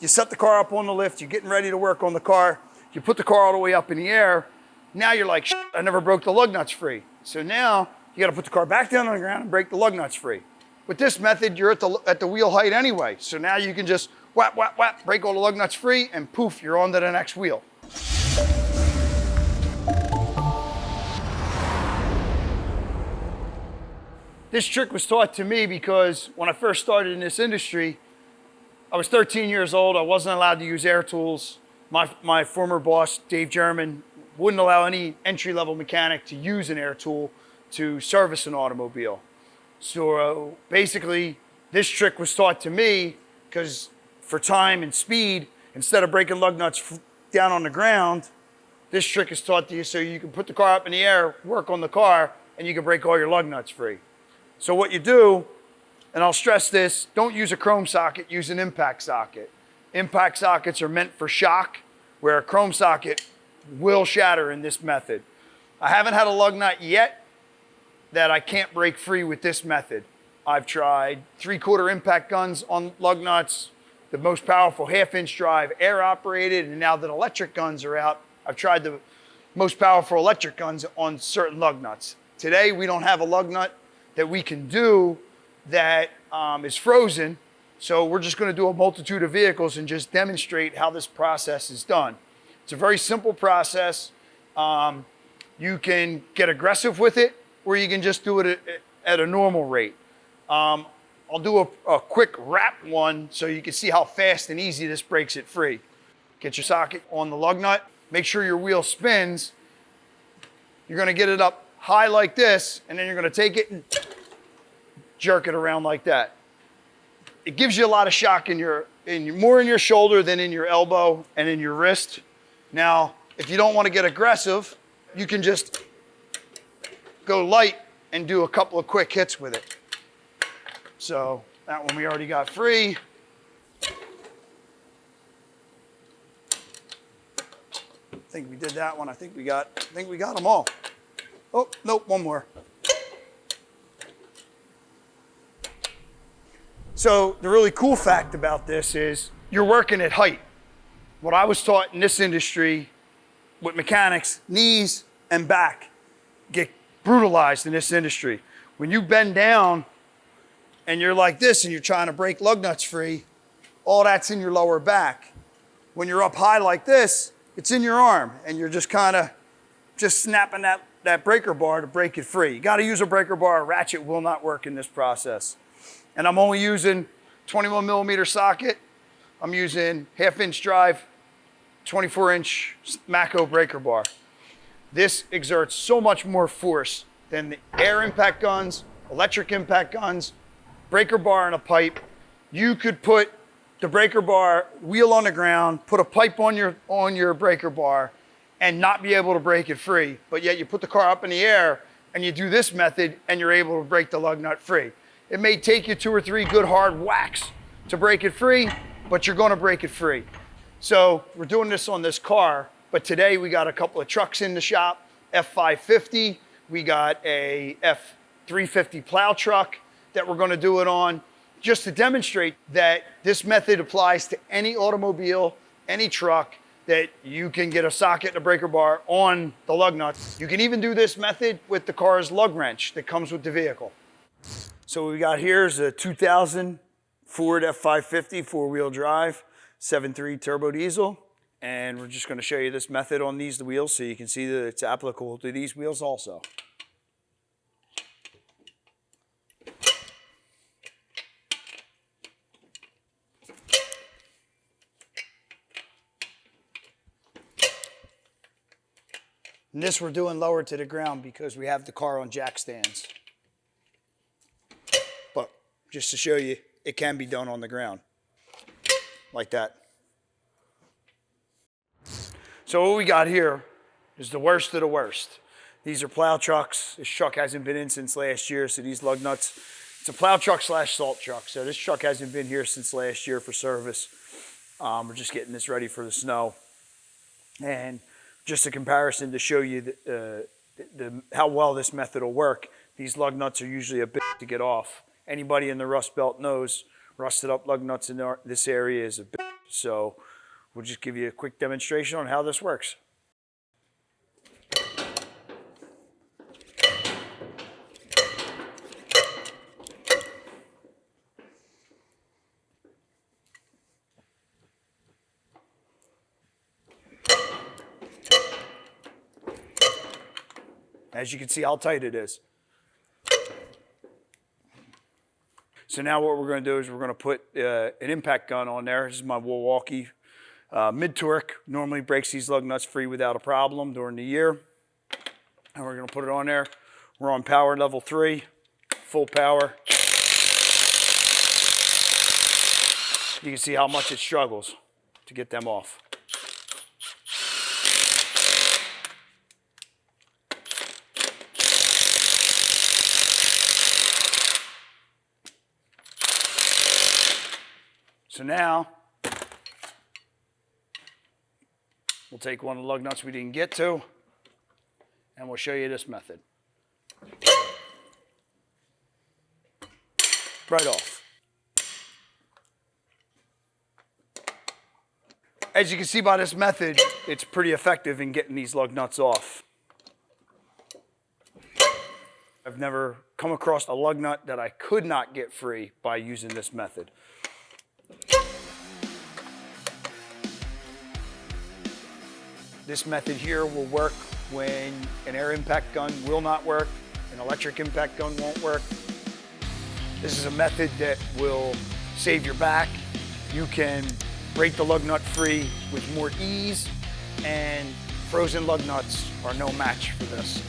you set the car up on the lift, you're getting ready to work on the car, you put the car all the way up in the air, now you're like, I never broke the lug nuts free. So now you gotta put the car back down on the ground and break the lug nuts free. With this method, you're at the wheel height anyway. So now you can just whap, whap, whap, break all the lug nuts free, and poof, you're on to the next wheel. This trick was taught to me because when I first started in this industry, I was 13 years old. I wasn't allowed to use air tools. My former boss, Dave German, wouldn't allow any entry-level mechanic to use an air tool to service an automobile. So basically, this trick was taught to me because for time and speed, instead of breaking lug nuts down on the ground, this trick is taught to you so you can put the car up in the air, work on the car, and you can break all your lug nuts free. So what you do, and I'll stress this, don't use a chrome socket, use an impact socket. Impact sockets are meant for shock, where a chrome socket will shatter in this method. I haven't had a lug nut yet that I can't break free with this method. I've tried 3/4 impact guns on lug nuts, the most powerful 1/2-inch drive air operated, and now that electric guns are out, I've tried the most powerful electric guns on certain lug nuts. Today, we don't have a lug nut that we can do that is frozen. So we're just gonna do a multitude of vehicles and just demonstrate how this process is done. It's a very simple process. You can get aggressive with it, or you can just do it at a normal rate. I'll do a quick wrap one so you can see how fast and easy this breaks it free. Get your socket on the lug nut, make sure your wheel spins. You're gonna get it up high like this, and then you're gonna take it and jerk it around like that. It gives you a lot of shock more in your shoulder than in your elbow and in your wrist. Now, if you don't want to get aggressive, you can just go light and do a couple of quick hits with it. So that one we already got free. I think we did that one. I think we got them all. Oh, nope, one more. So the really cool fact about this is you're working at height. What I was taught in this industry with mechanics, knees and back get brutalized in this industry. When you bend down and you're like this and you're trying to break lug nuts free, all that's in your lower back. When you're up high like this, it's in your arm and you're just kind of snapping that breaker bar to break it free. You got to use a breaker bar. A ratchet will not work in this process. And I'm only using 21mm socket. I'm using 1/2-inch drive, 24-inch Matco breaker bar. This exerts so much more force than the air impact guns, electric impact guns, breaker bar and a pipe. You could put the breaker bar wheel on the ground, put a pipe on your breaker bar, and not be able to break it free. But yet you put the car up in the air and you do this method and you're able to break the lug nut free. It may take you 2 or 3 good hard whacks to break it free, but you're gonna break it free. So we're doing this on this car, but today we got a couple of trucks in the shop, F550, we got a F350 plow truck that we're gonna do it on, just to demonstrate that this method applies to any automobile, any truck, that you can get a socket and a breaker bar on the lug nuts. You can even do this method with the car's lug wrench that comes with the vehicle. So what we got here is a 2000 Ford F550 4-wheel drive, 7.3 turbo diesel. And we're just gonna show you this method on these wheels so you can see that it's applicable to these wheels also. And this we're doing lower to the ground because we have the car on jack stands. But just to show you, it can be done on the ground, like that. So what we got here is the worst of the worst. These are plow trucks. This truck hasn't been in since last year, so these lug nuts, it's a plow truck / salt truck. So this truck hasn't been here since last year for service. We're just getting this ready for the snow. And just a comparison to show you how well this method will work. These lug nuts are usually a bit to get off. Anybody in the Rust Belt knows rusted up lug nuts in this area is a bit. So we'll just give you a quick demonstration on how this works. As you can see how tight it is. So now what we're going to do is we're going to put an impact gun on there. This is my Milwaukee mid-torque. Normally breaks these lug nuts free without a problem during the year. And we're going to put it on there. We're on power level 3, full power. You can see how much it struggles to get them off. So now, we'll take one of the lug nuts we didn't get to, and we'll show you this method. Right off. As you can see by this method, it's pretty effective in getting these lug nuts off. I've never come across a lug nut that I could not get free by using this method. This method here will work when an air impact gun will not work, an electric impact gun won't work. This is a method that will save your back. You can break the lug nut free with more ease, and frozen lug nuts are no match for this.